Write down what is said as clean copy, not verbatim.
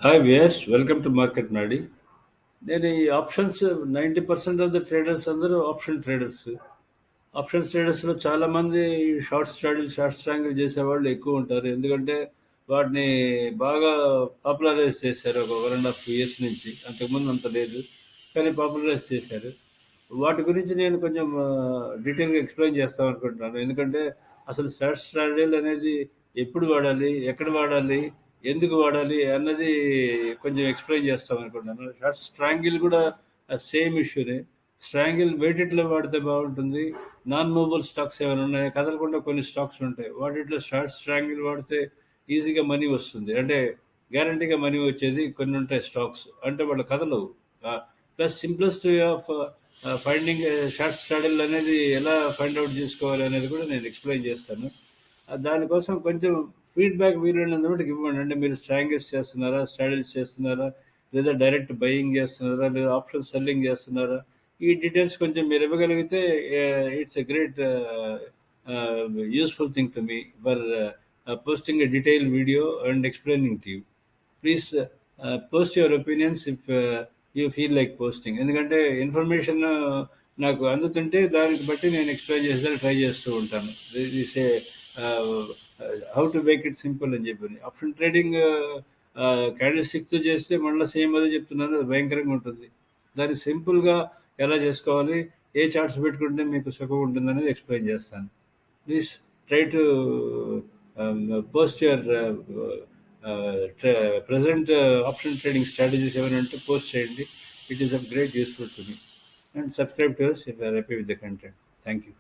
Hi guys, welcome to market Naadi. నేను ఈ options 90% of the traders అందరూ ఆప్షన్ ట్రేడర్స్లో చాలామంది షార్ట్ స్ట్రాంగిల్ చేసేవాళ్ళు ఎక్కువ ఉంటారు. ఎందుకంటే వాటిని బాగా పాపులరైజ్ చేశారు ఒక 1.5 years నుంచి. అంతకుముందు అంత లేదు, కానీ పాపులరైజ్ చేశారు. వాటి గురించి నేను కొంచెం డీటెయిల్గా ఎక్స్ప్లెయిన్ చేస్తాం అనుకుంటున్నాను. ఎందుకంటే అసలు షార్ట్ స్ట్రాటజీలు అనేది ఎప్పుడు వాడాలి, ఎక్కడ వాడాలి, ఎందుకు వాడాలి అన్నది కొంచెం ఎక్స్ప్లెయిన్ చేస్తాం అనుకుంటున్నాను. షార్ట్ స్ట్రాంగిల్ కూడా సేమ్ ఇష్యూనే. స్ట్రాంగిల్ వెయిటెడ్లో వాడితే బాగుంటుంది. నాన్ మూవబుల్ స్టాక్స్ ఏమైనా ఉన్నాయి, కదలకుండా కొన్ని స్టాక్స్ ఉంటాయి, వాటిలో షార్ట్ స్ట్రాంగిల్ వాడితే ఈజీగా మనీ వస్తుంది. అంటే గ్యారంటీగా మనీ వచ్చేది కొన్ని ఉంటాయి స్టాక్స్, అంటే వాళ్ళు కదలవు. Plus simplest way of finding short స్ట్రాడల్ అనేది ఎలా ఫైండ్ అవుట్ చేసుకోవాలి అనేది కూడా నేను ఎక్స్ప్లెయిన్ చేస్తాను. దానికోసం కొంచెం ఫీడ్బ్యాక్ వీలైనంత మటుకు ఇవ్వండి. అంటే మీరు స్ట్రాంగిల్స్ చేస్తున్నారా, స్ట్రాడల్స్ చేస్తున్నారా, లేదా డైరెక్ట్ బయింగ్ చేస్తున్నారా, లేదా ఆప్షన్ సెల్లింగ్ చేస్తున్నారా, ఈ డీటెయిల్స్ కొంచెం మీరు ఇవ్వగలిగితే it's a great useful thing to me for posting a detail video and explaining to you. Please post your opinions if you feel like posting. ఎందుకంటే ఇన్ఫర్మేషన్ నాకు అందుతుంటే దానికి బట్టి నేను ఎక్స్ప్లెయిన్ చేసేదానికి ట్రై చేస్తూ ఉంటాను. This A how to make it simple అని చెప్పి. ఆప్షన్ ట్రేడింగ్ క్యాండిల్ స్టిక్తో చేస్తే మళ్ళీ సేమ్ అదే చెప్తున్నాను, అది భయంకరంగా ఉంటుంది. దాన్ని సింపుల్గా ఎలా చేసుకోవాలి, ఏ చార్ట్స్ పెట్టుకుంటే మీకు సుఖం ఉంటుంది అనేది ఎక్స్ప్లెయిన్ చేస్తాను. Please try to post your present option trading strategies ఏమైనా ఉంటే పోస్ట్ చేయండి. It is of great useful to me. And subscribe to us if you are happy with the content. Thank you.